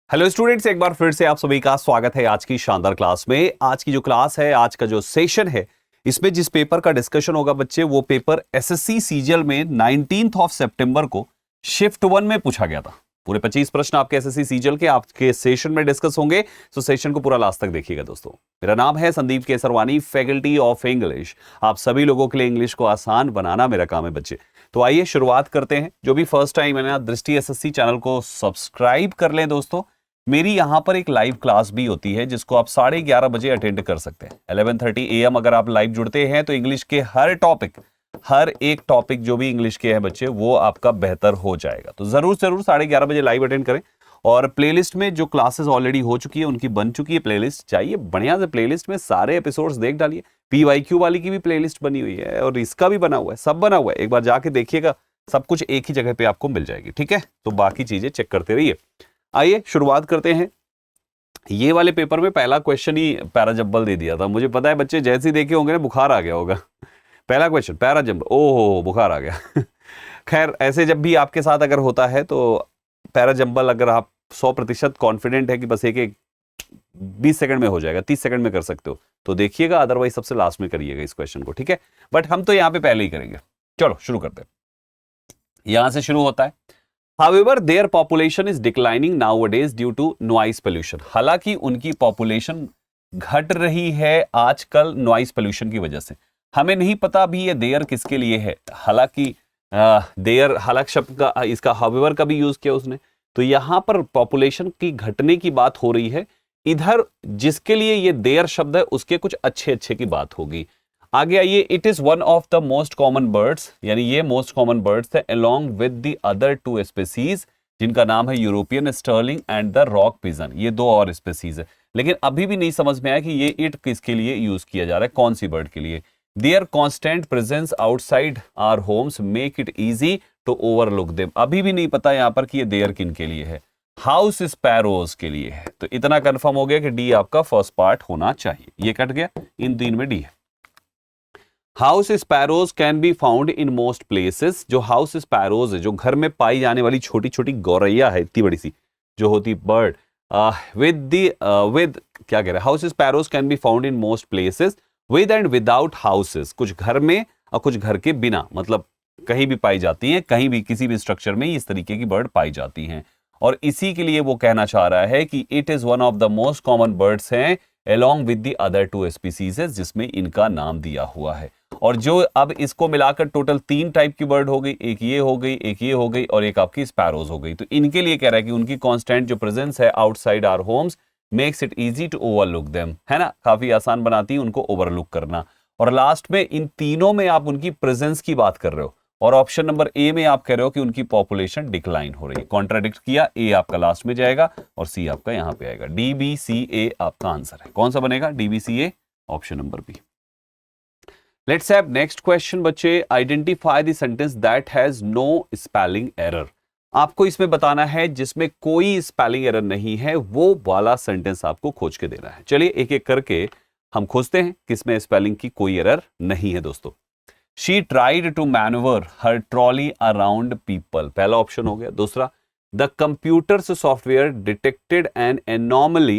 Hello students, एक बार फिर से आप सभी का स्वागत है आज की शानदार क्लास में। आज की जो क्लास है, आज का जो सेशन है, इसमें जिस पेपर का डिस्कशन होगा बच्चे, वो पेपर एसएससी सीजीएल में 19 सितंबर को शिफ्ट 1 में पूछा गया था। पूरे 25 प्रश्न आपके एसएससी सीजीएल के आपके सेशन में डिस्कस होंगे, तो सेशन को पूरा लास्ट तक देखिएगा दोस्तों। मेरा नाम है Sandeep Kesarwani, faculty of English. आप सभी लोगों के लिए इंग्लिश को आसान बनाना मेरा काम है बच्चे। तो आइए शुरुआत करते हैं। जो भी फर्स्ट टाइम है ना, दृष्टि एसएससी चैनल को सब्सक्राइब कर लें दोस्तों। मेरी यहां पर एक लाइव क्लास भी होती है जिसको आप 11:30 बजे अटेंड कर सकते हैं। 11:30 AM अगर आप लाइव जुड़ते हैं तो इंग्लिश के हर एक टॉपिक जो भी इंग्लिश के हैं बच्चे, वो आपका बेहतर हो जाएगा। तो जरूर 11:30 बजे लाइव अटेंड करें। और प्लेलिस्ट में जो क्लासेस ऑलरेडी हो चुकी है, उनकी बन चुकी है प्लेलिस्ट, चाहिए बढ़िया से प्लेलिस्ट में सारे एपिसोड्स देख डालिए। PYQ वाली की भी प्लेलिस्ट बनी हुई है और इसका भी बना हुआ है, सब बना हुआ है। एक बार जाके देखिएगा, सब कुछ एक ही जगह पे आपको मिल जाएगी। ठीक है, तो बाकी चीजें चेक करते रहिए। आइए शुरुआत करते हैं। ये वाले पेपर में पहला क्वेश्चन ही पैराजंबल दे दिया था। मुझे पता है बच्चे जैसे ही देखे होंगे ना, बुखार आ गया होगा। पहला क्वेश्चन पैराजंबल, ओहो बुखार आ गया। खैर, ऐसे जब भी आपके साथ अगर होता है तो पैराजंबल, अगर आप 100% कॉन्फिडेंट है कि बस एक 20 सेकंड में हो जाएगा, 30 सेकंड में कर सकते हो तो देखिएगा, अदरवाइज सबसे लास्ट में करिएगा इस क्वेश्चन को। ठीक है, बट हम तो यहां पे पहले ही करेंगे। चलो शुरू करते हैं। यहां से शुरू होता है। However, their population is declining nowadays due to noise pollution. हालांकि उनकी पॉपुलेशन घट रही है आजकल नॉइस पोल्यूशन की वजह से। हमें नहीं पता अभी ये देयर किसके लिए है। हालांकि देयर, हालांकि शब्द का इसका however का भी यूज किया उसने। तो यहां पर पॉपुलेशन की घटने की बात हो रही है। इधर जिसके लिए ये देयर शब्द है, उसके कुछ अच्छे अच्छे की बात होगी। आगे आइए। It is one of the most common birds, यानी ये मोस्ट कॉमन बर्ड्स है along with the other 2 species, जिनका नाम है European starling and the rock pigeon. ये 2 और स्पीसीज है, लेकिन अभी भी नहीं समझ में आया कि ये इट किसके लिए यूज किया जा रहा है, कौन सी बर्ड के लिए। Their constant presence outside our homes make it easy to overlook them. अभी भी नहीं पता यहां पर कि ये देयर किन के लिए है। हाउस स्पैरोज के लिए है। तो इतना कंफर्म हो गया कि डी आपका फर्स्ट पार्ट होना चाहिए। ये कट गया, इन 3 में डी है। House sparrows can be found in most places. जो हाउस स्पैरोज है, जो घर में पाई जाने वाली छोटी छोटी गौरैया है, इतनी बड़ी सी जो होती बर्ड, विद क्या कह रहे हैं, house sparrows can be found in most places with and without houses. कुछ घर में और कुछ घर के बिना, मतलब कहीं भी पाई जाती हैं, कहीं भी किसी भी स्ट्रक्चर में इस तरीके की बर्ड पाई जाती हैं। और इसी के लिए वो कहना चाह रहा है कि it is one of the most common birds हैं along with the other 2 species, जिसमें इनका नाम दिया हुआ है। और जो अब इसको मिलाकर टोटल 3 टाइप की बर्ड हो गई, एक ये हो गई, एक ये हो गई और एक आपकी स्पैरोज हो गई। तो इनके लिए कह रहा है कि उनकी कांस्टेंट जो प्रेजेंस है outside our homes makes it easy to overlook them, है ना, काफी आसान बनाती है उनको ओवरलुक करना। और लास्ट में इन तीनों में आप उनकी प्रेजेंस की बात कर रहे हो, और ऑप्शन नंबर ए में आप कह रहे हो कि उनकी पॉपुलेशन डिक्लाइन हो रही है। कॉन्ट्राडिक्ट किया, ए आपका लास्ट में जाएगा और सी आपका यहां पे आएगा। DBCA आपका आंसर है। कौन सा बनेगा? DBCA, option number B. Let's have next question बच्चे। Identify the sentence that has no spelling error. आपको इसमें बताना है जिसमें कोई स्पेलिंग एरर नहीं है, वो वाला सेंटेंस आपको खोज के देना है। चलिए एक एक करके हम खोजते हैं किसमें स्पेलिंग की कोई एरर नहीं है दोस्तों। She tried to maneuver her trolley around people, पहला ऑप्शन हो गया। दूसरा, the computer's software detected an anomaly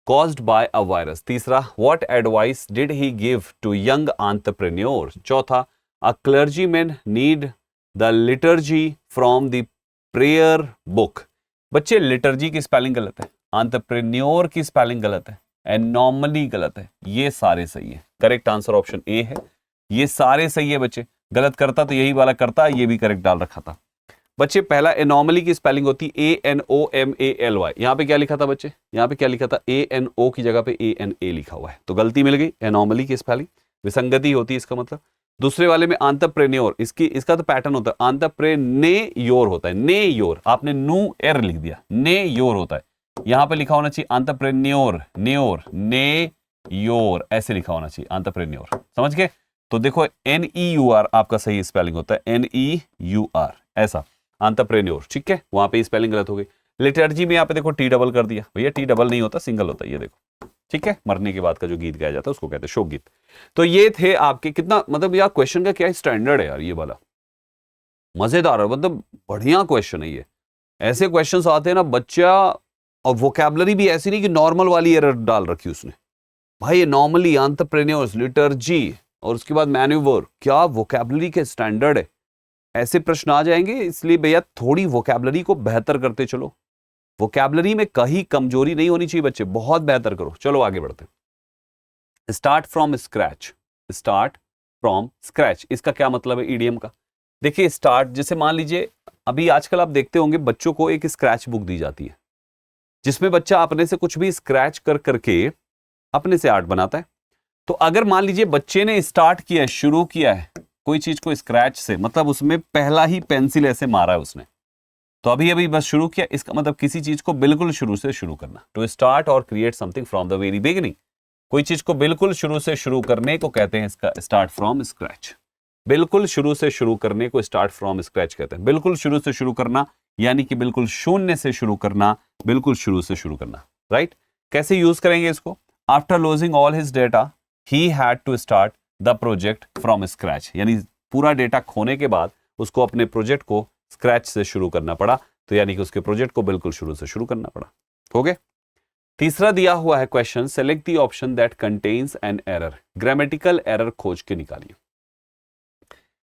caused by a virus। तीसरा, what advice did he give to young entrepreneurs? चौथा, a clergyman need the liturgy from the prayer book। बच्चे liturgy की spelling गलत है, एंटरप्रेन्योर की स्पेलिंग गलत है, anomaly गलत है, ये सारे सही है। करेक्ट आंसर ऑप्शन ए है। ये सारे सही है बच्चे। गलत करता तो यही वाला करता, ये भी करेक्ट डाल रखा था बच्चे। पहला, एनॉमली की स्पेलिंग होती ANOMALY। यहां पे क्या लिखा था बच्चे? यहां पे क्या लिखा था? ANO की जगह पे ANA लिखा हुआ है, तो गलती मिल गई। एनॉमली की स्पेलिंग विसंगति होती है इसका मतलब। दूसरे वाले में एंटरप्रेन्योर, इसका तो पैटर्न होता है, एंटरप्रेन्योर होता है, ने योर, आपने नू एर लिख दिया, ने योर होता है। यहां पे लिखा होना चाहिए एंटरप्रेन्योर, न्योर, ने योर, ऐसे लिखा होना चाहिए एंटरप्रेन्योर। समझ गए? तो देखो NEUR आपका सही स्पेलिंग होता है, NEUR ऐसा, एंटरप्रेन्योर। ठीक है, वहां पे स्पेलिंग गलत हो गई। लिटर्जी में यहाँ पे देखो T डबल कर दिया, भैया T डबल नहीं होता, सिंगल होता है, ये देखो। ठीक है, मरने के बाद का जो गीत गाया जाता है उसको कहते हैं शोक गीत। तो ये थे आपके, कितना मतलब यार क्वेश्चन का क्या स्टैंडर्ड है यार, ये वाला मजेदार है, मतलब बढ़िया क्वेश्चन है ये। ऐसे क्वेश्चन आते हैं ना, बच्चा और वोकैबुलरी भी ऐसी नहीं कि नॉर्मल वाली एरर डाल रखी उसने, भाई ये नॉर्मली एंटरप्रेन्योर्स, लिटर्जी और उसके बाद मैन्यूवर, क्या वोकैबुलरी के स्टैंडर्ड है, ऐसे प्रश्न आ जाएंगे। इसलिए भैया थोड़ी वोकैबुलरी को बेहतर करते चलो, वोकैबुलरी में कहीं कमजोरी नहीं होनी चाहिए बच्चे, बहुत बेहतर करो। चलो आगे बढ़ते हैं। Start from scratch, start from scratch, इसका क्या मतलब है ईडीएम का? देखिए स्टार्ट, जैसे मान लीजिए अभी आजकल आप देखते होंगे बच्चों को एक स्क्रैच बुक दी जाती है जिसमें बच्चा अपने से कुछ भी स्क्रैच कर करके अपने से आर्ट बनाता है। तो अगर मान लीजिए बच्चे ने स्टार्ट किया है, शुरू किया है कोई चीज को स्क्रैच से, मतलब उसमें पहला ही पेंसिल ऐसे मारा है उसने, तो अभी अभी बस शुरू किया, इसका मतलब किसी चीज को बिल्कुल शुरू से शुरू करना। टू स्टार्ट और create something from the very beginning, कोई चीज को बिल्कुल शुरू से शुरू करने को कहते हैं इसका स्टार्ट फ्रॉम स्क्रैच। बिल्कुल शुरू से शुरू करने को स्टार्ट फ्रॉम स्क्रैच कहते हैं। बिल्कुल शुरू से शुरू करना यानी कि बिल्कुल शून्य से शुरू करना, बिल्कुल शुरू से शुरू करना, राइट? कैसे यूज करेंगे इसको? After losing all his data he had to start the project from scratch, यानी पूरा डेटा खोने के बाद उसको अपने प्रोजेक्ट को स्क्रैच से शुरू करना पड़ा, तो यानी कि उसके प्रोजेक्ट को बिल्कुल शुरू से शुरू करना पड़ा। हो गए? तीसरा दिया हुआ है question, select the option that contains an error, grammatical error खोज के निकालिए।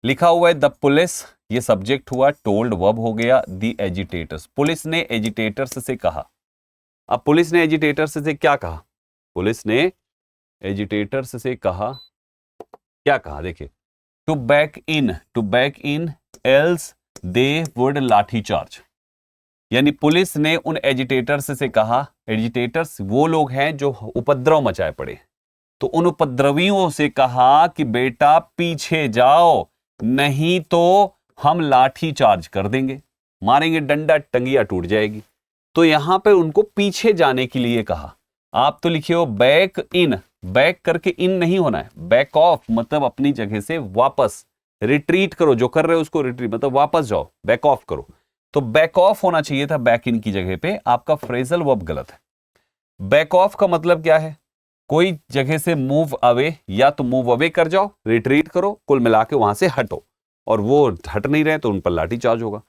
लिखा हुआ है द पुलिस, ये सब्जेक्ट हुआ, टोल्ड वर्ब हो गया, द एजिटेटर्स, पुलिस ने एजिटेटर्स से कहा। अब पुलिस ने एजिटेटर्स से क्या कहा? पुलिस ने एजिटेटर्स से कहा, क्या कहा देखिए, to back in else they would lathi charge, यानी पुलिस ने उन एजिटेटर्स से कहा, एजिटेटर्स वो लोग हैं जो उपद्रव मचाए पड़े, तो उन उपद्रवियों से कहा कि बेटा पीछे जाओ, नहीं तो हम लाठी चार्ज कर देंगे, मारेंगे डंडा, टंगिया टूट जाएगी। तो यहां पे उनको पीछे जाने के लिए कहा। आप तो लिखे हो बैक इन, बैक करके इन नहीं होना है, बैक ऑफ मतलब अपनी जगह से वापस, रिट्रीट करो, जो कर रहे हो उसको रिट्रीट मतलब वापस जाओ, बैक ऑफ करो। तो बैक ऑफ होना चाहिए था बैक इन की जगह पे, आपका फ्रेजल वर्ब गलत है। बैक ऑफ का मतलब क्या है? कोई जगह से मूव अवे, या तो मूव अवे कर जाओ, रिट्रीट करो, कुल मिला के वहां से हटो, और वो हट नहीं रहे तो उन पर लाठी चार्ज होगा।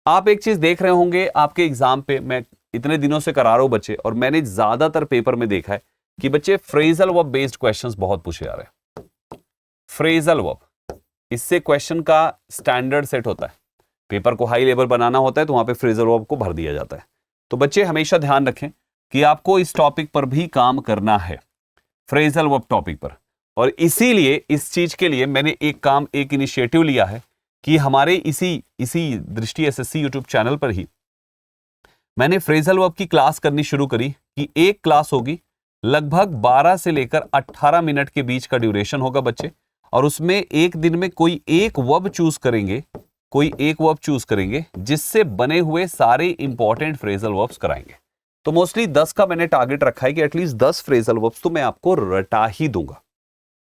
आप एक चीज देख रहे होंगे आपके एग्जाम पे, मैं इतने दिनों से करा रहा हूं बच्चे, और मैंने ज्यादातर पेपर में देखा है कि बच्चे फ्रेजल वर्ब बेस्ड क्वेश्चंस बहुत पूछे जा रहे हैं। फ्रेजल वर्ब, इससे क्वेश्चन का स्टैंडर्ड सेट होता है, पेपर को हाई लेवल बनाना होता है तो वहां पे फ्रेजल वर्ब को भर दिया जाता है। तो बच्चे हमेशा ध्यान रखें कि आपको इस टॉपिक पर भी काम करना है, फ्रेजल वर्ब टॉपिक पर, और इसीलिए इस चीज के लिए मैंने एक इनिशिएटिव लिया है कि हमारे इसी दृष्टि एसएससी यूट्यूब चैनल पर ही मैंने फ्रेजल वर्ब की क्लास करनी शुरू करी, कि एक क्लास होगी लगभग 12 से लेकर 18 मिनट के बीच का ड्यूरेशन होगा बच्चे, और उसमें एक दिन में कोई एक वर्ब चूज करेंगे जिससे बने हुए सारे इंपॉर्टेंट फ्रेजल वर्ब्स कराएंगे। तो मोस्टली 10 का मैंने टारगेट रखा है कि एटलीस्ट 10 फ्रेजल वर्ब्स तो मैं आपको रटा ही दूंगा।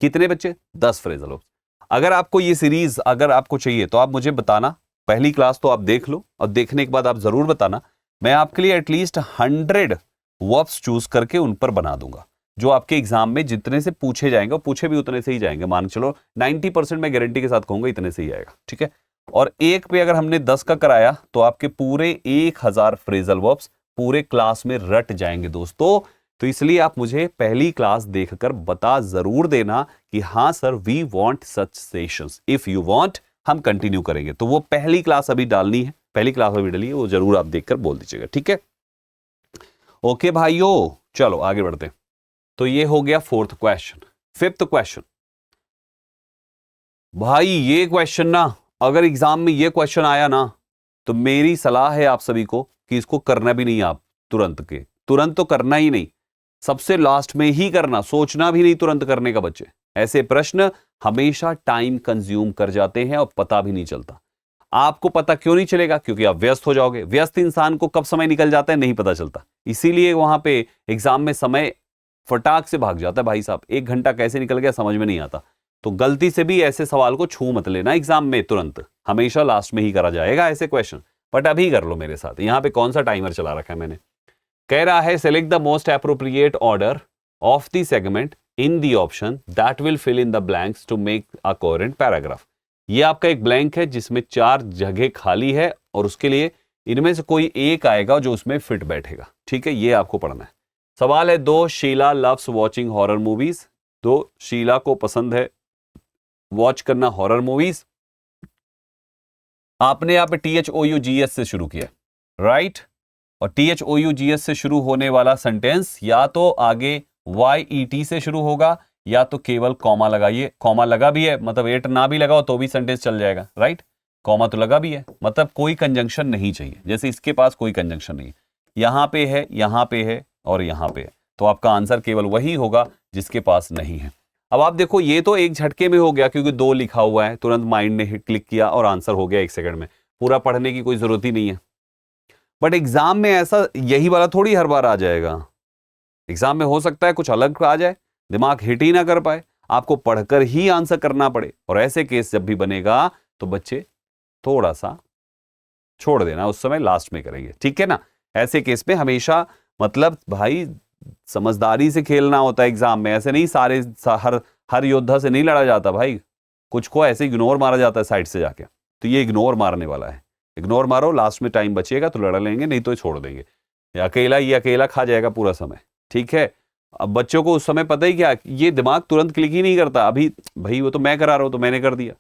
कितने बच्चे? 10 फ्रेजल वर्ब्स। अगर आपको ये सीरीज अगर आपको चाहिए तो आप मुझे बताना, पहली क्लास तो आप देख लो, और देखने के बाद आप जरूर बताना, मैं आपके लिए एटलीस्ट 100 वर्ब्स चूज करके उन पर बना दूंगा, जो आपके एग्जाम में जितने से पूछे जाएंगे, और पूछे भी उतने से ही जाएंगे, मान चलो 90% मैं गारंटी के साथ कहूंगा इतने से ही आएगा, ठीक है। और एक पे अगर हमने 10 का कराया तो आपके पूरे 1000 फ्रेजल वर्ब्स पूरे क्लास में रट जाएंगे दोस्तों। तो इसलिए आप मुझे पहली क्लास देखकर बता जरूर देना कि हाँ sir we want such sessions, if you want हम कंटिन्यू करेंगे। तो वो पहली क्लास अभी डालनी है, पहली क्लास अभी डाली है, वो जरूर आप देखकर बोल दीजिएगा, ठीक है। ओके भाइयों, चलो आगे बढ़ते हैं। तो ये हो गया फोर्थ क्वेश्चन। फिफ्थ क्वेश्चन, भाई ये क्वेश्चन ना, अगर एग्जाम में ये क्वेश्चन आया ना, तो मेरी सलाह है आप सभी को कि इसको करना भी नहीं, आप तुरंत तो करना ही नहीं, सबसे लास्ट में ही करना, सोचना भी नहीं तुरंत करने का बच्चे। ऐसे प्रश्न हमेशा टाइम कंज्यूम कर जाते हैं और पता भी नहीं चलता। आपको पता क्यों नहीं चलेगा? क्योंकि आप व्यस्त हो जाओगे। व्यस्त इंसान को कब समय निकल जाता है नहीं पता चलता, इसीलिए वहां पे एग्जाम में समय फटाक से भाग जाता है। भाई साहब 1 घंटा कैसे निकल गया समझ में नहीं आता। तो गलती से भी ऐसे सवाल को छू मत लेना एग्जाम में तुरंत, हमेशा लास्ट में ही करा जाएगा ऐसे क्वेश्चन। बट अभी कर लो मेरे साथ। यहां पे कौन सा टाइमर चला रखा है मैंने? कह रहा है select the most appropriate order of the segment in the option that will fill in the blanks to make a coherent paragraph. ये आपका एक ब्लैंक है जिसमें 4 जगह खाली है और उसके लिए इनमें से कोई एक आएगा जो उसमें फिट बैठेगा, ठीक है, ये आपको पढ़ना है। सवाल है, दो Sheila loves watching horror movies, दो शीला को पसंद है वॉच करना हॉरर मूवीज। आपने यहाँ पे THOUGS से शुरू किया, राइट, और THOUGS से शुरू होने वाला सेंटेंस या तो आगे YET से शुरू होगा या तो केवल कॉमा लगाइए, कॉमा लगा भी है मतलब एट ना भी लगाओ तो भी सेंटेंस चल जाएगा, राइट, कॉमा तो लगा भी है मतलब कोई कंजंक्शन नहीं चाहिए, जैसे इसके पास कोई कंजंक्शन नहीं है, यहां पे है, यहां पे है और यहां पे है, तो आपका आंसर केवल वही होगा जिसके पास नहीं है। अब आप देखो ये तो एक झटके में हो गया क्योंकि दो लिखा हुआ है, तुरंत माइंड ने क्लिक किया और आंसर हो गया 1 सेकंड में, पूरा पढ़ने की कोई जरूरत ही नहीं है। बट एग्जाम में ऐसा यही वाला थोड़ी हर बार आ जाएगा, एग्जाम में हो सकता है कुछ अलग आ जाए, दिमाग हिट ही ना कर पाए, आपको पढ़कर ही आंसर करना पड़े, और ऐसे केस जब भी बनेगा तो बच्चे थोड़ा सा छोड़ देना, उस समय लास्ट में करेंगे, ठीक है ना। ऐसे केस में हमेशा मतलब भाई समझदारी से खेलना होता है एग्जाम में, ऐसे नहीं सारे हर योद्धा से नहीं लड़ा जाता भाई, कुछ को ऐसे इग्नोर मारा जाता है साइड से जाके, तो ये इग्नोर मारने वाला है, इग्नोर मारो, लास्ट में टाइम बचेगा तो लड़ा लेंगे, नहीं तो छोड़ देंगे, ये अकेला खा जाएगा पूरा समय, ठीक है। अब बच्चों को उस समय पता ही क्या, ये दिमाग तुरंत क्लिक ही नहीं करता, अभी भाई वो तो मैं करा रहा हूं तो मैंने कर दिया।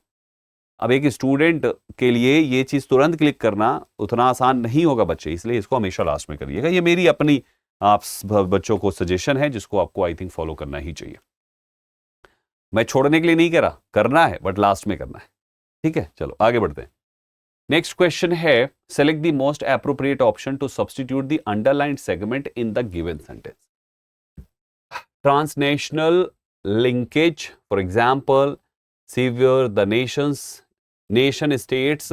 अब एक स्टूडेंट के लिए ये चीज तुरंत क्लिक करना उतना आसान नहीं होगा बच्चे, इसलिए इसको हमेशा लास्ट में करिएगा, ये मेरी अपनी आप बच्चों को सजेशन है जिसको आपको आई थिंक फॉलो करना ही चाहिए। मैं छोड़ने के लिए नहीं कह रहा, करना है बट लास्ट में करना है, ठीक है। चलो आगे बढ़ते हैं। नेक्स्ट क्वेश्चन है, select the most appropriate option to substitute the underlined segment in the given sentence. Transnational linkage, for example, severe the nation states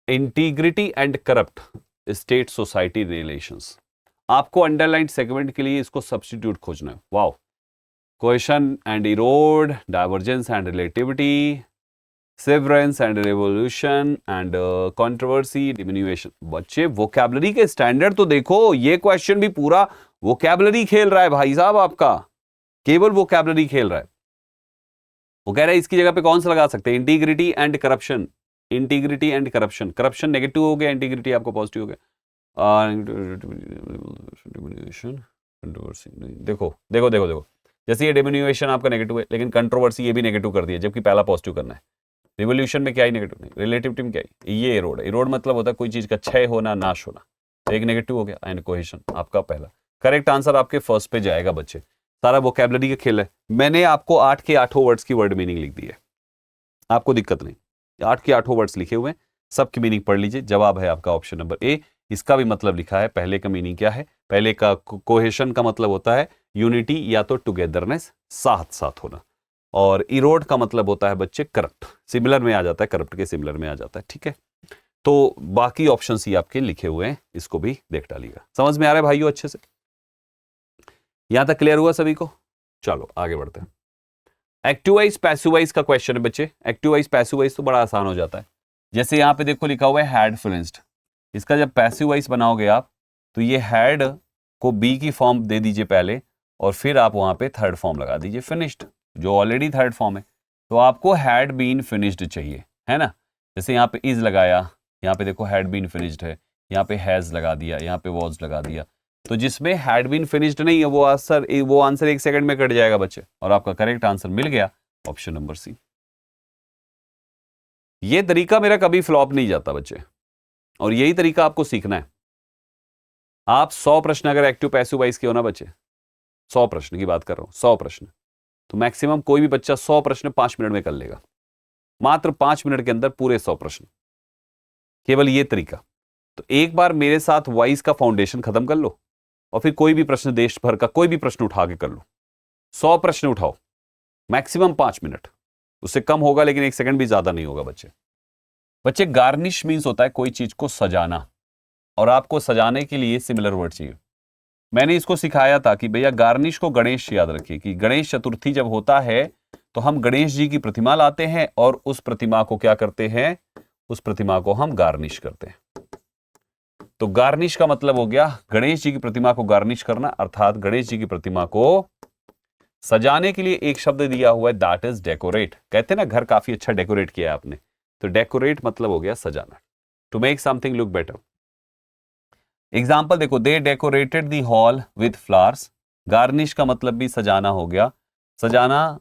integrity and corrupt state society relations। आपको अंडरलाइंड सेगमेंट के लिए इसको substitute खोजना है। Wow, cohesion and erode, divergence and relativity, severance and revolution and controversy, diminution. बच्चे vocabulary के standard तो देखो, ये क्वेश्चन भी पूरा वोकैबुलरी खेल रहा है भाई साहब, आपका केवल वोकैबुलरी खेल रहा है। वो कह रहा है इसकी जगह पे कौन सा लगा सकते हैं, integrity and corruption, integrity and corruption, corruption negative हो गया, इंटीग्रिटी आपको पॉजिटिव हो गया। देखो देखो देखो देखो, जैसे ये डिमिन्यूएशन आपका नेगेटिव है लेकिन कंट्रोवर्सी ये भी नेगेटिव कर दिया जबकि पहला पॉजिटिव करना है। रिवोल्यूशन में क्या ही नेगेटिव नहीं, रिलेटिविटी में क्या है, ये इरोड, इरोड मतलब होता है कोई चीज का क्षय होना, नाश होना, तो एक नेगेटिव हो गया। एंड कोहेशन आपका पहला करेक्ट आंसर आपके फर्स्ट पे जाएगा बच्चे, सारा वोकैबुलरी का खेल है। मैंने आपको 8 के 8 वर्ड्स की वर्ड मीनिंग लिख दी है, आपको दिक्कत नहीं, 8 के 8 वर्ड्स लिखे हुए हैं, सबकी मीनिंग पढ़ लीजिए। जवाब है आपका ऑप्शन नंबर ए। इसका भी मतलब लिखा है, पहले का मीनिंग क्या है, पहले का कोहेशन का मतलब होता है यूनिटी या तो टुगेदरनेस, साथ साथ होना, और इरोड का मतलब होता है बच्चे करप्ट, सिमिलर में आ जाता है, करप्ट के सिमिलर में आ जाता है, ठीक है। तो बाकी ऑप्शंस ही आपके लिखे हुए हैं, इसको भी देख डालिएगा। समझ में आ रहा है भाइयों अच्छे से, यहां तक क्लियर हुआ सभी को? चलो आगे बढ़ते हैं। एक्टिवाइज पैसिवाइज का क्वेश्चन है बच्चे, एक्टिवाइज पैसिवाइज तो बड़ा आसान हो जाता है। जैसे यहां पे देखो लिखा हुआ है हैड फिनिश्ड, इसका जब पैसिवाइज बनाओगे आप तो ये हैड को बी की फॉर्म दे दीजिए पहले, और फिर आप वहां पे थर्ड फॉर्म लगा दीजिए फिनिश्ड, जो ऑलरेडी थर्ड फॉर्म है, तो आपको हैड बीन फिनिश्ड चाहिए, है ना। जैसे यहाँ पे इज लगाया, यहाँ पे देखो हैड बीन फिनिश्ड है, यहाँ पे हैज लगा दिया, यहाँ पे वॉज लगा दिया, तो जिसमें हैड बीन फिनिश्ड नहीं है वो आंसर 1 सेकंड में कट जाएगा बच्चे, और आपका करेक्ट आंसर मिल गया ऑप्शन नंबर सी। ये तरीका मेरा कभी फ्लॉप नहीं जाता बच्चे, और यही तरीका आपको सीखना है। आप 100 प्रश्न अगर एक्टिव पैसिव वाइज के हो ना बच्चे, 100 प्रश्न की बात कर रहा हूं, 100 प्रश्न, तो मैक्सिमम कोई भी बच्चा 100 प्रश्न 5 मिनट में कर लेगा, मात्र 5 मिनट के अंदर पूरे 100 प्रश्न, केवल ये तरीका। तो एक बार मेरे साथ वाइज का फाउंडेशन खत्म कर लो, और फिर कोई भी प्रश्न देश भर का कोई भी प्रश्न उठा के कर लो, 100 प्रश्न उठाओ, मैक्सिमम 5 मिनट, उससे कम होगा लेकिन 1 सेकंड भी ज्यादा नहीं होगा बच्चे। गार्निश मीन्स होता है कोई चीज को सजाना, और आपको सजाने के लिए सिमिलर वर्ड चाहिए। मैंने इसको सिखाया था कि भैया गार्निश को गणेश याद रखिए, कि गणेश चतुर्थी जब होता है तो हम गणेश जी की प्रतिमा लाते हैं और उस प्रतिमा को क्या करते हैं, उस प्रतिमा को हम गार्निश करते हैं। तो गार्निश का मतलब हो गया गणेश जी की प्रतिमा को गार्निश करना, अर्थात गणेश जी की प्रतिमा को सजाने के लिए एक शब्द दिया हुआ है, दैट इज डेकोरेट। कहते हैं ना घर काफी अच्छा डेकोरेट किया है आपने, तो डेकोरेट मतलब हो गया सजाना, to make something look better. Example देखो, they decorated the hall with flowers. Garnish का मतलब भी सजाना हो गया, सजाना।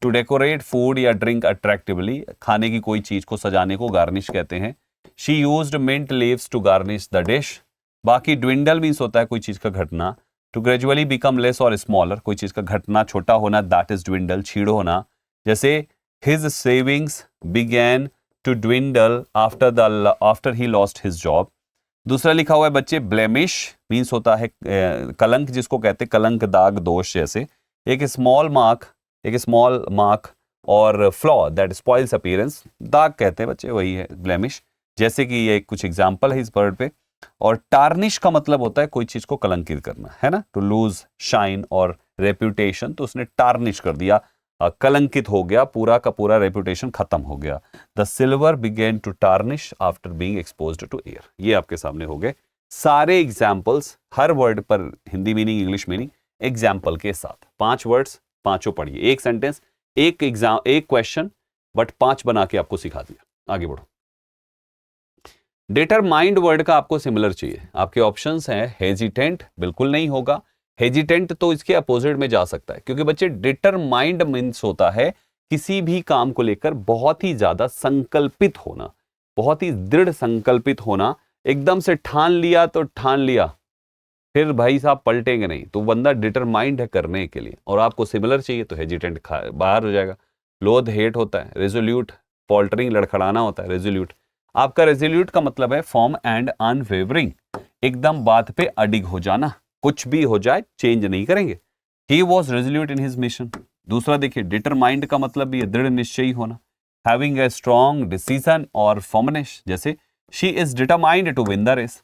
टू डेकोरेट फूड या ड्रिंक अट्रैक्टिवली, खाने की कोई चीज को सजाने को गार्निश कहते हैं। She used mint leaves to garnish the dish. बाकी ड्विंडल मीन्स होता है कोई चीज का घटना। टू ग्रेजुअली बिकम लेस और स्मॉलर, कोई चीज का घटना छोटा होना, दैट इज ड्विंडल, छीड़ो होना। जैसे his savings began to dwindle after he lost his job. दूसरा लिखा हुआ है बच्चे, ब्लेमिश मीन्स होता है कलंक, जिसको कहते हैं कलंक, दाग, दोष। जैसे एक स्मॉल मार्क और फ्लॉ दैट स्पॉइल्स अपीयरेंस, दाग कहते हैं बच्चे, वही है ब्लेमिश। जैसे कि ये कुछ एग्जांपल है इस वर्ड पे। और टार्निश का मतलब होता है कोई चीज को कलंकित करना, है ना, टू लूज शाइन और रेप्यूटेशन, तो उसने टार्निश कर दिया, कलंकित हो गया, पूरा का पूरा रेप्यूटेशन खत्म हो गया। The silver began to tarnish after being exposed to air. ये आपके सामने हो गए सारे एग्जाम्पल्स, हर वर्ड पर Hindi meaning, English meaning, example के साथ। 5 वर्ड्स, पांचों पढ़िए, एक सेंटेंस, एक एग्जाम, एक क्वेश्चन, बट 5 बना के आपको सिखा दिया। आगे बढ़ो। डिटरमाइंड वर्ड का आपको सिमिलर चाहिए। आपके ऑप्शंस हैं, हेजिटेंट बिल्कुल नहीं होगा, हेजिटेंट तो इसके अपोजिट में जा सकता है, क्योंकि बच्चे डिटरमाइंड मीन्स होता है किसी भी काम को लेकर बहुत ही ज्यादा संकल्पित होना, बहुत ही दृढ़ संकल्पित होना। एकदम से ठान लिया तो ठान लिया, फिर भाई साहब पलटेंगे नहीं, तो बंदा डिटरमाइंड है करने के लिए। और आपको सिमिलर चाहिए तो हेजिटेंट बाहर हो जाएगा। लोथ हेट होता है, रेजोल्यूट फॉल्टरिंग लड़खड़ाना होता है, रेजोल्यूट। आपका रेजोल्यूट का मतलब है फॉर्म एंड अनवेवरिंग, एकदम बात पे अडिग हो जाना, कुछ भी हो जाए चेंज नहीं करेंगे। He was resolute in his mission. दूसरा देखिए, डिटरमाइंड का मतलब भी दृढ़ निश्चयी होना, हैविंग ए स्ट्रॉन्ग डिसीजन और फॉर्मनेस। जैसे she is determined to win the race.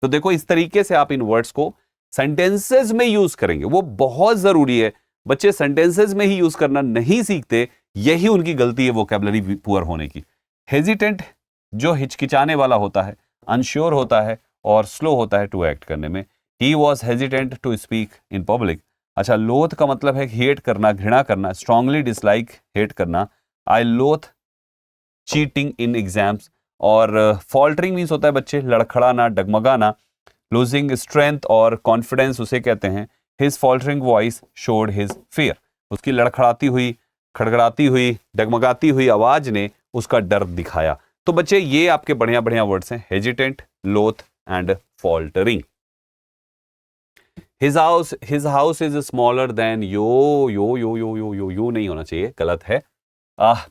तो देखो इस तरीके से आप इन वर्ड्स को सेंटेंसेस में यूज करेंगे, वो बहुत जरूरी है। बच्चे सेंटेंसेस में ही यूज करना नहीं सीखते, यही उनकी गलती है वोकैबुलरी पुअर होने की। हेजिटेंट जो हिचकिचाने वाला होता है, अनश्योर होता है और स्लो होता है टू एक्ट करने में। He was hesitant to speak in public. अच्छा, लोथ का मतलब है हेट करना, घृणा करना, स्ट्रांगली डिसलाइक, हेट करना। आई लोथ चीटिंग इन एग्जाम्स। और फॉल्टरिंग मीन्स होता है बच्चे लड़खड़ाना, डगमगाना। लूजिंग स्ट्रेंथ और कॉन्फिडेंस उसे कहते हैं। His faltering voice showed his fear. उसकी लड़खड़ाती हुई, खड़खड़ाती हुई, डगमगाती हुई आवाज ने उसका डर दिखाया। तो बच्चे ये आपके बढ़िया बढ़िया वर्ड्स हैं, hesitant, loath and faltering. His house is smaller than यो नहीं होना चाहिए, गलत है।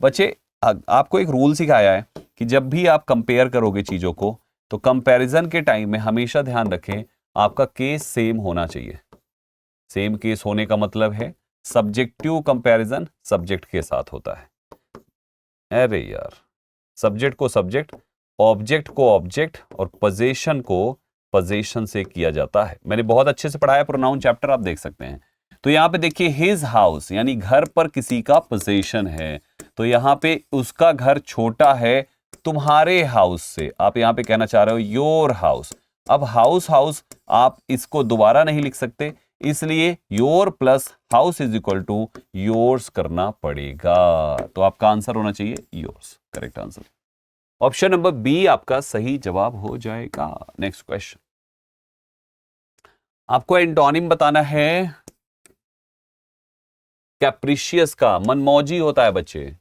बच्चे आपको एक रूल सिखाया है कि जब भी आप कंपेयर करोगे चीजों को, तो कंपैरिजन के टाइम में हमेशा ध्यान रखें आपका केस सेम होना चाहिए। सेम केस होने का मतलब है सब्जेक्टिव कंपैरिजन सब्जेक्ट के साथ होता है। अरे यार, सब्जेक्ट को सब्जेक्ट, ऑब्जेक्ट को ऑब्जेक्ट और पोजीशन को पोजीशन से किया जाता है। मैंने बहुत अच्छे से पढ़ाया प्रोनाउन चैप्टर, आप देख सकते हैं। तो यहां पे देखिए, हिज हाउस यानी घर पर किसी का पोजीशन है, तो यहां पे उसका घर छोटा है तुम्हारे हाउस से। आप यहां पे कहना चाह रहे हो योर हाउस। अब हाउस आप इसको दोबारा नहीं लिख सकते, इसलिए your plus ours is equal to yours करना पड़ेगा। तो आपका आंसर होना चाहिए yours, correct answer. Option number B आपका सही जवाब हो जाएगा। नेक्स्ट क्वेश्चन, आपको एंटोनिम बताना है कैप्रिशियस का। मनमौजी होता है बच्चे,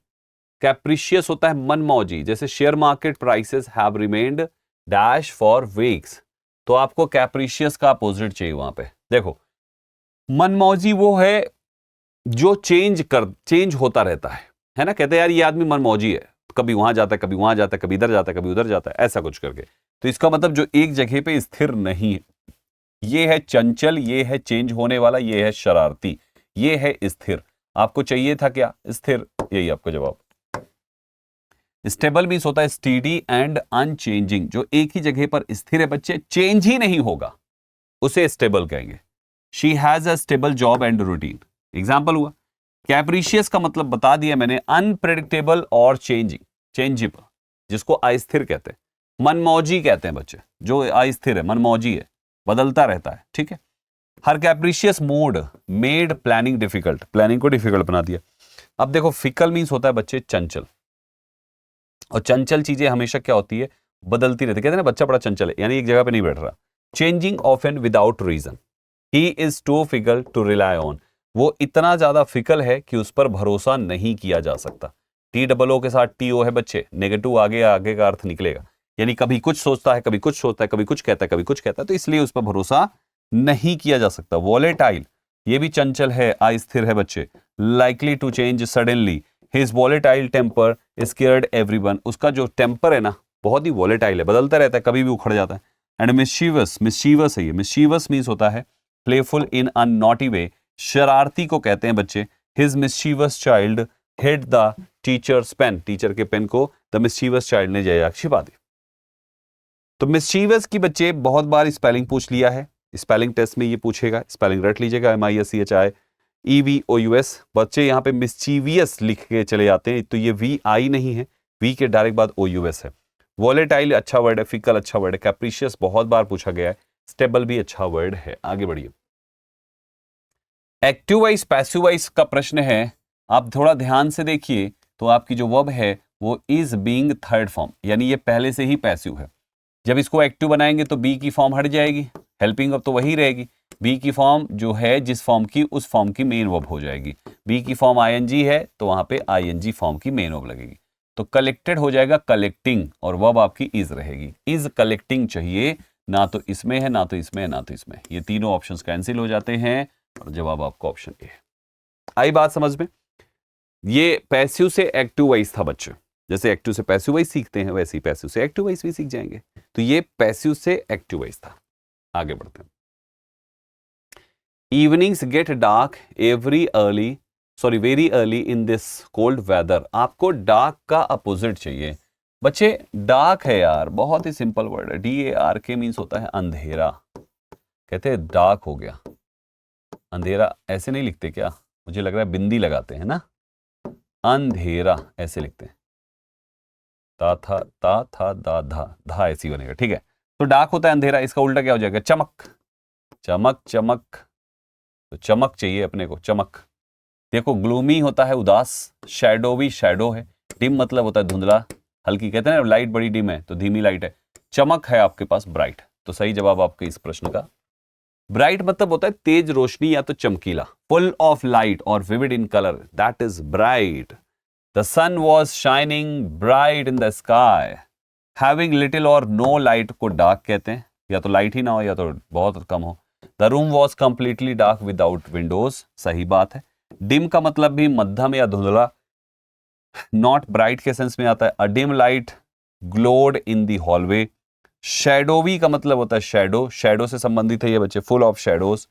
कैप्रिशियस होता है मनमौजी। जैसे share market prices have remained dash for weeks, तो आपको कैप्रिशियस का अपोजिट चाहिए वहां पे। देखो, मनमौजी वो है जो चेंज होता रहता है ना। कहते हैं यार ये आदमी मनमौजी है, कभी वहां जाता है, कभी वहां जाता है, कभी इधर जाता है, कभी उधर जाता है, ऐसा कुछ करके। तो इसका मतलब जो एक जगह पे स्थिर नहीं है। ये है चंचल, ये है चेंज होने वाला, ये है शरारती, ये है स्थिर। आपको चाहिए था क्या? स्थिर, यही आपका जवाब। स्टेबल मीन्स होता है स्टीडी एंड अनचेंजिंग, जो एक ही जगह पर स्थिर है बच्चे, चेंज ही नहीं होगा, उसे स्टेबल कहेंगे। She has a stable job and routine, example हुआ। कैप्रिशियस का मतलब बता दिया मैंने, अनप्रेडिक्टेबल और चेंजेबल, जिसको अस्थिर कहते हैं। मनमौजी कहते हैं बच्चे, जो अस्थिर है, मनमौजी है, बदलता रहता है, ठीक है। Her capricious mood made planning difficult, planning को डिफिकल्ट बना दिया। अब देखो, फिकल मीन्स होता है बच्चे चंचल, और चंचल चीजें हमेशा क्या होती है, बदलती रहती है। कहते हैं ना बच्चा बड़ा चंचल है, यानी एक जगह पे नहीं बैठ रहा। Changing often without reason, he is too fickle to rely on, वो इतना ज्यादा फिकल है कि उस पर भरोसा नहीं किया जा सकता। TOO के साथ TO है बच्चे, नेगेटिव आगे आगे का अर्थ निकलेगा, यानी कभी कुछ सोचता है, कभी कुछ सोचता है, कभी कुछ कहता है, कभी कुछ कहता है, तो इसलिए उस पर भरोसा नहीं किया जा सकता। वॉलेटाइल, ये भी चंचल है, अस्थिर है बच्चे। Likely to change suddenly, his volatile temper scared everyone, उसका जो टेम्पर है ना बहुत ही वॉलेटाइल है, बदलता रहता है, कभी भी उखड़ जाता है। एंड मिस्चीवस, मिस्चीवस है ये, मिस्चीवस मीन्स होता है प्लेफुल इन अ नॉटी वे, शरारती को कहते हैं बच्चे। His mischievous child hid the teacher's pen, teacher के पेन को द मिस्चीवस चाइल्ड ने जया छिपा दी। तो मिस्चीवस की बच्चे बहुत बार स्पेलिंग पूछ लिया है, स्पेलिंग टेस्ट में ये पूछेगा, स्पेलिंग रट लीजिएगा, MISCHIEVOUS। बच्चे यहाँ पे मिस्चीवियस लिख के चले जाते हैं, तो ये VI नहीं है, V के डायरेक्ट बाद OUS है। वॉलेटाइल अच्छा वर्ड है, फिकल अच्छा वर्ड है, कैप्रिशियस बहुत बार पूछा गया है, स्टेबल भी अच्छा वर्ड है। आगे बढ़िए। एक्टिव वाइज पैसिव वाइज का प्रश्न है, आप थोड़ा ध्यान से देखिए तो आपकी जो वर्ब है वो इज बीइंग थर्ड फॉर्म, यानी ये पहले से ही पैसिव है। जब इसको एक्टिव बनाएंगे तो बी की फॉर्म हट जाएगी, हेल्पिंग वर्ब तो वही रहेगी, बी की फॉर्म जो है जिस फॉर्म की, उस फॉर्म की मेन वर्ब हो जाएगी। बी की फॉर्म ING है तो वहां पे ING फॉर्म की मेन वर्ब लगेगी, तो कलेक्टेड हो जाएगा कलेक्टिंग, और वर्ब आपकी इज रहेगी। इज कलेक्टिंग चाहिए, ना तो इसमें है, ना तो इसमें है, ना तो इसमें। ये तीनों ऑप्शंस कैंसिल हो जाते हैं और जवाब आपका ऑप्शन ए है। आई बात समझ में? ये पैसिव से एक्टिव वाइज था बच्चे, जैसे एक्टिव से पैसिव वाइज सीखते हैं वैसे ही पैसिव से एक्टिव वाइज भी सीख जाएंगे, तो ये पैसिव से एक्टिव वाइज था। आगे बढ़ते हैं। Evenings get dark very early in this cold weather, आपको डार्क का अपोजिट चाहिए बच्चे। डार्क है यार, बहुत ही सिंपल वर्ड है, DARK मीन्स होता है अंधेरा, कहते हैं डार्क हो गया अंधेरा, ऐसे नहीं लिखते क्या? मुझे लग रहा है बिंदी लगाते हैं ना, अंधेरा ऐसे लिखते हैं, ता था दा धा ऐसी बनेगा, ठीक है। तो डार्क होता है अंधेरा, इसका उल्टा क्या हो जाएगा? चमक, चमक चमक, तो चमक चाहिए अपने को, चमक। देखो ग्लूमी होता है उदास, शैडो भी शैडो है, डिम मतलब होता है धुंधला, हल्की, कहते हैं ना लाइट बड़ी डिम है तो धीमी लाइट है। चमक है आपके पास ब्राइट, तो सही जवाब आपके इस प्रश्न का ब्राइट मतलब होता है तेज रोशनी या तो चमकीला, फुल ऑफ लाइट और vivid in colour, that is bright. The sun was shining bright in the sky, having little और नो लाइट को डार्क कहते हैं, या तो लाइट ही ना हो या तो बहुत कम हो। The room was completely dark without Windows, सही बात है। डिम का मतलब भी मध्यम या धुंधला, नॉट ब्राइट के सेंस में आता है। A dim light glowed in the hallway. Shadowy का मतलब होता है शैडो, शैडो से संबंधित है ये बच्चे, फुल ऑफ शैडोज।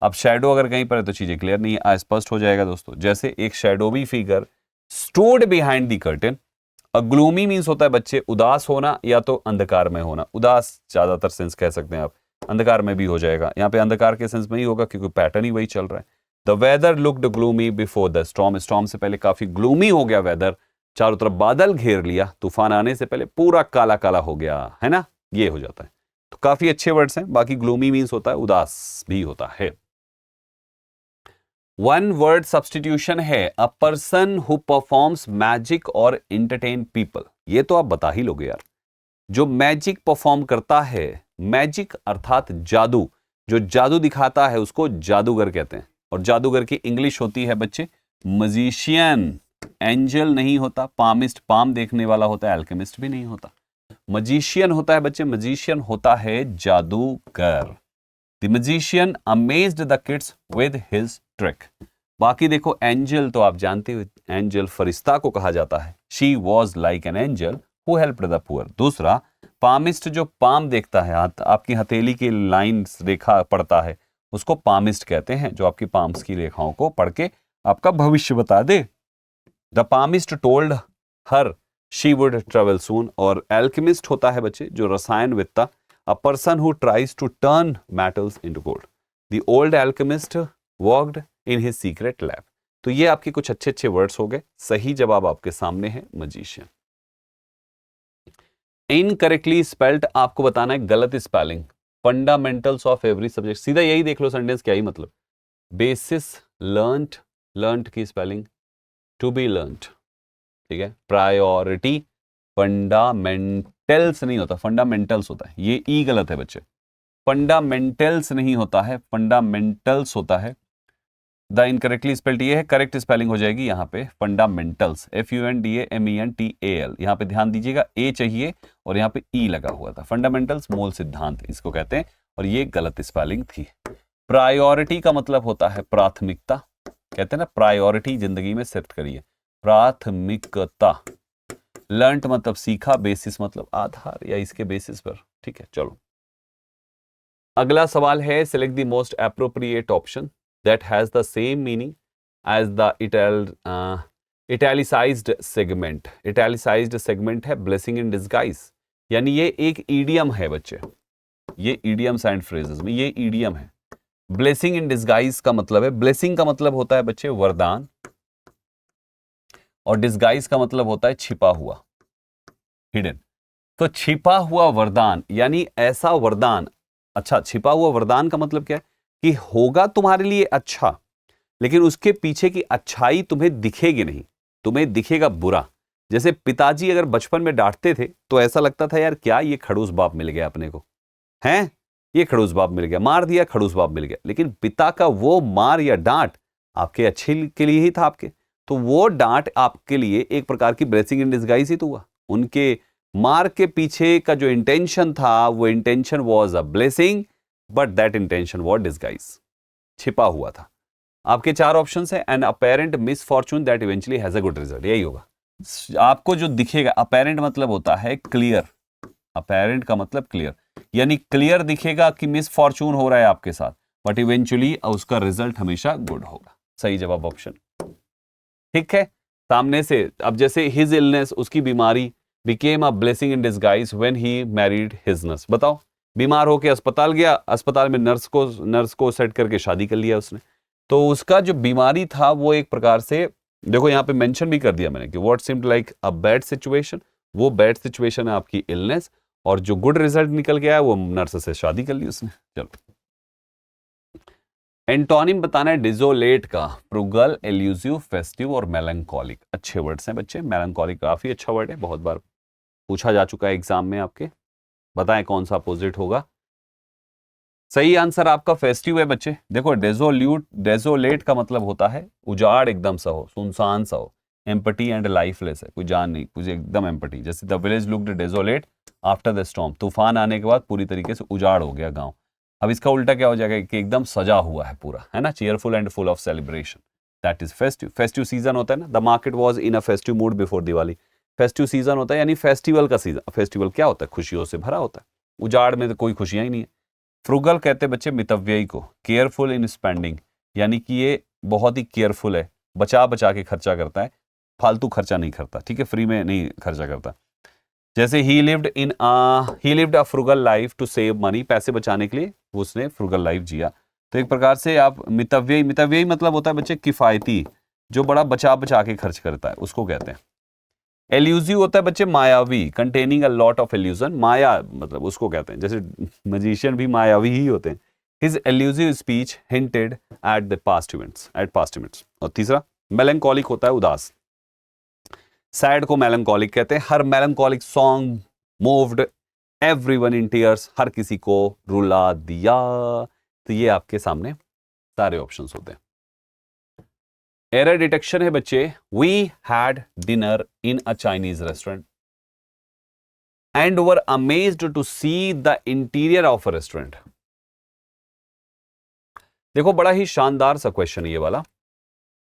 अब शैडो अगर कहीं पर है तो चीजें क्लियर नहीं है, अस्पष्ट हो जाएगा दोस्तों। जैसे एक shadowy figure stood behind the curtain. A gloomy means होता है बच्चे उदास होना या तो अंधकार में होना, उदास ज्यादातर सेंस कह सकते हैं आप, अंधकार में भी हो जाएगा, यहाँ पे अंधकार के सेंस में ही होगा क्योंकि पैटर्न ही वही चल रहा है। The weather looked gloomy before the storm, storm से पहले काफी ग्लूमी हो गया वेदर, चारों तरफ बादल घेर लिया, तूफान आने से पहले पूरा काला काला हो गया, है ना, ये हो जाता है। तो काफी अच्छे वर्ड्स हैं। बाकी ग्लूमी मीन्स होता है उदास भी होता है। वन वर्ड सब्सटीट्यूशन है, a person who performs magic और एंटरटेन पीपल, ये तो आप बता ही लोगे यार। जो मैजिक परफॉर्म करता है, मैजिक अर्थात जादू, जो जादू दिखाता है उसको जादूगर कहते हैं, और जादूगर की इंग्लिश होती है बच्चे मजीशियन। एंजल नहीं होता, पामिस्ट पाम देखने वाला होता है, एल्केमिस्ट भी नहीं होता, मजीशियन होता है बच्चे, मजीशियन होता है जादूगर। The magician amazed the kids with his trick. बाकी देखो एंजल तो आप जानते हो, एंजल फरिश्ता को कहा जाता है, she was like an angel who helped the poor. दूसरा पामिस्ट, जो पाम देखता है, आपकी हथेली की लाइन रेखा पढ़ता है, उसको पामिस्ट कहते हैं, जो आपकी पाम्स की रेखाओं को पढ़ के आपका भविष्य बता दे। The palmist told her she would travel soon. और एल्केमिस्ट होता है बच्चे जो रसायनविद्ता, a person who tries to turn metals into gold. The old alchemist worked in his secret lab. तो ये आपके कुछ अच्छे अच्छे वर्ड्स हो गए। सही जवाब आपके सामने है मजीशियन। इनकरेक्टली स्पेल्ड आपको बताना है गलत spelling, fundamentals of every subject, सीधा यही देख लो सेंटेंस क्या ही मतलब। बेसिस लर्नड, लर्नड की स्पेलिंग टू बी लर्नड, ठीक है। प्रायोरिटी फंडामेंटल्स नहीं होता, फंडामेंटल्स होता है, ये ई गलत है बच्चे। फंडामेंटल्स नहीं होता है, फंडामेंटल्स होता है। द इनकरेक्टली स्पेल्ड ये है, करेक्ट स्पेलिंग हो जाएगी यहाँ पे फंडामेंटल्स, FUNDAMENTAL। यहाँ पे ध्यान दीजिएगा, ए चाहिए और यहाँ पे ई लगा हुआ था। फंडामेंटल्स मूल सिद्धांत इसको कहते हैं, और ये गलत स्पेलिंग थी। प्रायोरिटी का मतलब होता है प्राथमिकता, कहते हैं ना प्रायोरिटी जिंदगी में सेट करिए, प्राथमिकता। लर्नट मतलब सीखा, बेसिस मतलब आधार या इसके बेसिस पर। ठीक है, चलो अगला सवाल है, select the most appropriate option that has the same meaning as the italicized segment। italicized segment है blessing in disguise, यानी ये एक idiom है बच्चे, ये idioms and phrases में ये idiom है। blessing in disguise का मतलब है, blessing का मतलब होता है बच्चे वरदान, और disguise का मतलब होता है छिपा हुआ, hidden। तो छिपा हुआ वरदान यानी ऐसा वरदान, अच्छा छिपा हुआ वरदान का मतलब क्या है कि होगा तुम्हारे लिए अच्छा, लेकिन उसके पीछे की अच्छाई तुम्हें दिखेगी नहीं, तुम्हें दिखेगा बुरा। जैसे पिताजी अगर बचपन में डांटते थे तो ऐसा लगता था यार क्या ये खड़ूस बाप मिल गया अपने को, हैं ये खड़ूस बाप मिल गया, मार दिया खड़ूस बाप मिल गया। लेकिन पिता का वो मार या डांट आपके अच्छे के लिए ही था आपके, तो वो डांट आपके लिए एक प्रकार की ब्लेसिंग इन डिस्गाइज ही तो हुआ। उनके मार के पीछे का जो इंटेंशन था वो intention was a blessing, but that intention was disguise, छिपा हुआ था। आपके चार ऑप्शन है, an apparent misfortune that eventually has a good result, यही होगा। आपको जो दिखेगा, अपेरेंट मतलब होता है क्लियर, अपेरेंट का मतलब क्लियर, यानी क्लियर दिखेगा कि मिसफॉर्चून हो रहा है आपके साथ, बट इवेंचुअली उसका रिजल्ट हमेशा गुड होगा। सही जवाब ऑप्शन। ठीक है, सामने से अब जैसे हिज इलनेस, उसकी बीमारी, became a blessing in disguise when he married his nurse. बताओ, बीमार होके अस्पताल गया, अस्पताल में नर्स को सेट करके शादी कर लिया उसने, तो उसका जो बीमारी था वो एक प्रकार से, देखो यहाँ पे मेंशन भी कर दिया मैंने कि what seemed like a bad situation, वो बैड सिचुएशन है आपकी इलनेस, और जो गुड रिजल्ट निकल गया है वो नर्स से शादी कर ली उसने। चलो एंटोनिम बताना है डिजोलेट का, फ्रुगल, एल्यूसिव, फेस्टिव और मेलंकोलिक। अच्छे वर्ड्स हैं बच्चे, मेलंकोलिक काफी अच्छा वर्ड है, बहुत बार पूछा जा चुका है एग्जाम में आपके। बताएं कौन सा अपोजिट होगा। सही आंसर आपका फेस्टिव है बच्चे। देखो डेजोलेट का मतलब होता है उजाड़ एकदम सा हो, सुनसान सा हो। एम्पटी एंड लाइफलेस है, कोई जान नहीं, कुछ एकदम एम्पटी। जैसे the village looked desolate after the storm, तूफान आने के बाद पूरी तरीके से उजाड़ हो गया गांव। अब इसका उल्टा क्या हो जाएगा कि एकदम सजा हुआ है पूरा, है ना, cheerful and full of celebration, that is festive. Festive season होता है ना, the market was in a festive mood before Diwali. Festive season होता है यानी फेस्टिवल का सीजन। फेस्टिवल क्या होता है, खुशियों से भरा होता है, उजाड़ में तो कोई खुशियां ही नहीं है। फ्रुगल कहते हैं बच्चे मितव्ययी को, केयरफुल इन स्पेंडिंग, यानी कि ये बहुत ही केयरफुल है, बचा बचा के खर्चा करता है, फालतू खर्चा नहीं करता, ठीक है, फ्री में नहीं खर्चा करता। जैसे he lived a frugal life to save money, पैसे बचाने के लिए उसने फ्रुगल लाइफ जिया। तो एक प्रकार से आप मितव्ययी मतलब होता है बच्चे किफायती, जो बड़ा बचा बचा के खर्च करता है, उसको कहते हैं। एल्यूजिव होता है बच्चे मायावी, containing a lot of illusion, माया मतलब उसको कहते हैं, जैसे मजिशियन भी मायावी ही होते हैं। His elusive speech hinted at the past events. और तीसरा मेलंकोलिक होता है उदास, सैड को मेलंकोलिक कहते हैं। Her melancholic song moved everyone in tears, हर किसी को रुला दिया। तो ये आपके सामने सारे ऑप्शंस होते हैं। एरर डिटेक्शन है बच्चे, we had dinner in a Chinese restaurant and were amazed to see the interior of a restaurant. देखो बड़ा ही शानदार सा क्वेश्चन ये वाला,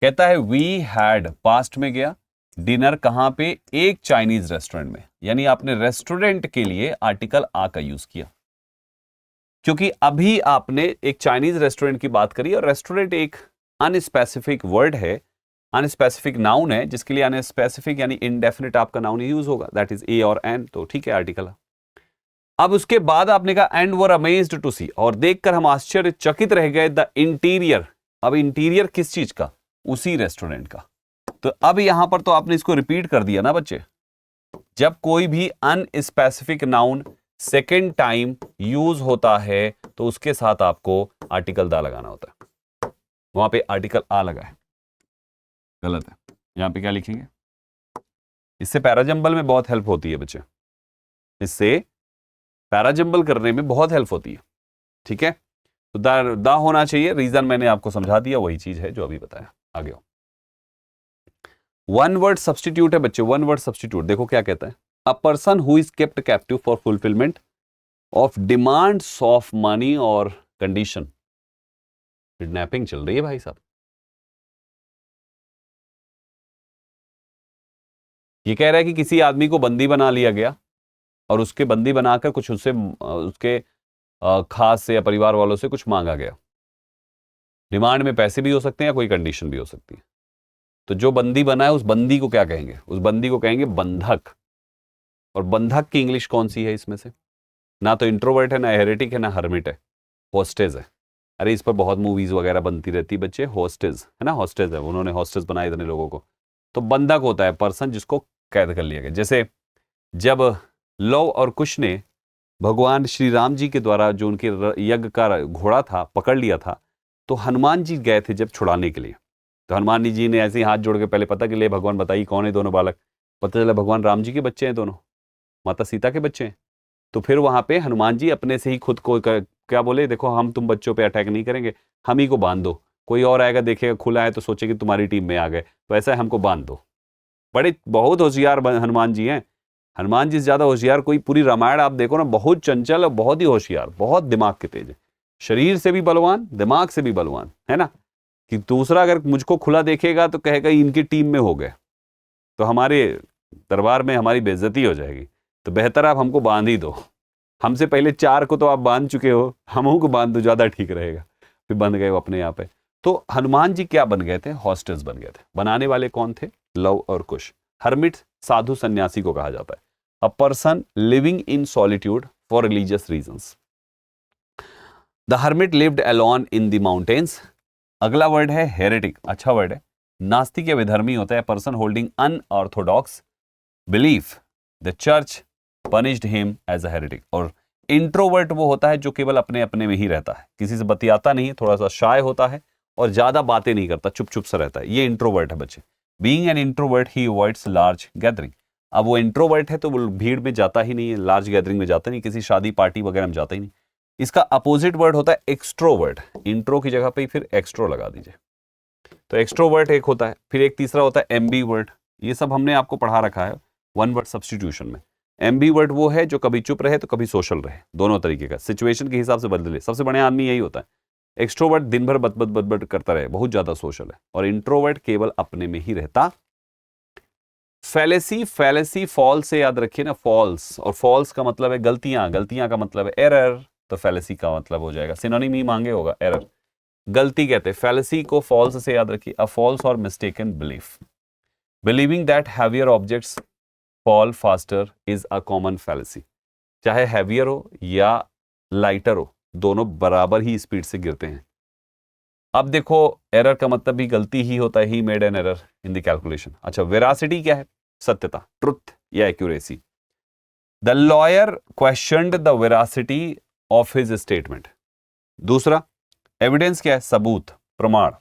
कहता है वी हैड, पास्ट में गया, डिनर कहां पे, एक चाइनीज रेस्टोरेंट में, यानी आपने रेस्टोरेंट के लिए आर्टिकल आ का यूज किया, क्योंकि अभी आपने एक चाइनीज रेस्टोरेंट की बात करी, और रेस्टोरेंट एक अनस्पेसिफिक वर्ड है, अनस्पेसिफिक नाउन है, जिसके लिए अनस्पेसिफिक यानी इनडेफिनिट आपका नाउन यूज होगा, दैट इज ए और एन, तो ठीक है आर्टिकल। अब उसके बाद आपने कहा एंड वर अमेज्ड टू सी, और देखकर हम आश्चर्यचकित रह गए, द इंटीरियर। अब इंटीरियर किस चीज का, उसी रेस्टोरेंट का। तो अब यहां पर तो आपने इसको रिपीट कर दिया ना बच्चे, जब कोई भी unspecific noun second time use होता है तो उसके साथ आपको आर्टिकल दा लगाना होता है। वहां पे आर्टिकल आ लगा है, गलत है, यहां पे क्या लिखेंगे। इससे पैराजंबल में बहुत हेल्प होती है बच्चे, इससे पैराजंबल करने में बहुत हेल्प होती है। ठीक है, तो दा होना चाहिए, रीजन मैंने आपको समझा दिया, वही चीज है जो अभी बताया। आगे वन वर्ड सब्सटीट्यूट है बच्चे, वन वर्ड सब्सटीट्यूट देखो क्या कहता है, a person who is kept captive for fulfilment of demands of money और कंडीशन। किडनैपिंग चल रही है भाई साहब। ये कह रहा है कि किसी आदमी को बंदी बना लिया गया और उसके बंदी बनाकर कुछ उससे उसके खास से या परिवार वालों से कुछ मांगा गया। डिमांड में पैसे भी हो सकते हैं या कोई कंडीशन भी हो सकती है। तो जो बंदी बना है उस बंदी को क्या कहेंगे, उस बंदी को कहेंगे बंधक। और बंधक की इंग्लिश कौन सी है इसमें से? ना तो इंट्रोवर्ट है, ना हेरेटिक है, ना हर्मिट है, होस्टेज है। अरे इस पर बहुत मूवीज वगैरह बनती रहती बच्चे, होस्टेज है ना, होस्टेज है, उन्होंने होस्टेज बनाए इतने लोगों को। तो बंधक होता है पर्सन जिसको कैद कर लिया गया। जैसे जब लव और कुश ने भगवान श्री राम जी के द्वारा जो उनके यज्ञ का घोड़ा था पकड़ लिया था, तो हनुमान जी गए थे जब छुड़ाने के लिए। तो हनुमान जी ने ऐसे ही हाथ जोड़ के पहले पता के लिए भगवान बताइए कौन है दोनों बालक। पता चला भगवान राम जी के बच्चे हैं दोनों, माता सीता के बच्चे हैं। तो फिर वहां पे हनुमान जी अपने से ही खुद को क्या बोले, देखो हम तुम बच्चों पे अटैक नहीं करेंगे, हम ही को बांध दो, कोई और आएगा देखेगा खुला है तो सोचेगा तुम्हारी टीम में आ गए, तो ऐसा है हमको बांध दो। बड़े बहुत होशियार हनुमान जी हैं। हनुमान जी से ज्यादा होशियार कोई, पूरी रामायण आप देखो ना, बहुत चंचल और बहुत ही होशियार, बहुत दिमाग के तेज है, शरीर से भी बलवान, दिमाग से भी बलवान, है ना। कि दूसरा अगर मुझको खुला देखेगा तो कहेगा इनकी टीम में हो गए, तो हमारे दरबार में हमारी बेइज्जती हो जाएगी, तो बेहतर आप हमको बांध ही दो। हमसे पहले 4 को तो आप बांध चुके हो, हम को बांध दो, ज्यादा ठीक रहेगा। फिर बंध गए वो अपने यहाँ पे। तो हनुमान जी क्या बन गए थे? हॉस्टेज बन गए थे। बनाने वाले कौन थे? लव और कुश। हर्मिट साधु सन्यासी को कहा जाता है। A person living in solitude for religious reasons. The hermit lived alone in the mountains. अगला वर्ड है हेरेटिक, अच्छा वर्ड है। नास्तिक या विधर्मी होता है, person holding unorthodox belief, the church punished him as a heretic. और इंट्रोवर्ट वो होता है जो केवल अपने अपने में ही रहता है, किसी से बतियाता नहीं है, थोड़ा सा शाय होता है और ज्यादा बातें नहीं करता, चुप चुप सा रहता है, ये इंट्रोवर्ट है बच्चे। Being an introvert he avoids large gathering. अब वो इंट्रोवर्ट है तो वो भीड़ में जाता ही नहीं है, लार्ज गैदरिंग में जाता नहीं, किसी शादी पार्टी वगैरह में जाता ही नहीं। इसका अपोजिट वर्ड होता है एक्सट्रोवर्ट। इंट्रो की जगह पे फिर एक्सट्रो लगा दीजिए। तो एक्सट्रोवर्ट एक होता है, फिर एक तीसरा होता है एम्बीवर्ट। ये सब हमने आपको पढ़ा रखा है वन वर्ड सब्स्टिट्यूशन में। एम्बीवर्ट वो है जो कभी चुप रहे तो कभी सोशल रहे, दोनों तरीके का, सिचुएशन के हिसाब से बदले। सबसे बड़ा आदमी यही होता है। एक्सट्रोवर्ट दिन भर बद करता रहे, बहुत ज्यादा सोशल है, और इंट्रोवर्ट केवल अपने में ही रहता। फैलेसी, फैलेसी फॉल्स से याद रखिए ना, फॉल्स, और फॉल्स का मतलब है गलतियां, गलतियां का मतलब है एरर, तो फैलेसी का मतलब हो जाएगा, सिनोनिम ही मांगे होगा, एरर, गलती कहते हैं। फैलेसी को फॉल्स से याद रखिए, अ फॉल्स और mistaken belief. Believing that heavier objects fall faster is a common fallacy. चाहे हैवियर हो या लाइटर हो, दोनों बराबर ही स्पीड से गिरते हैं। अब देखो एरर का मतलब भी गलती ही होता है, he made an error in the calculation. अच्छा, वेरासिटी क्या है? सत्यता, ट्रुथ या accuracy. The lawyer questioned the veracity of his statement. दूसरा, एविडेंस क्या है? सबूत, प्रमाण,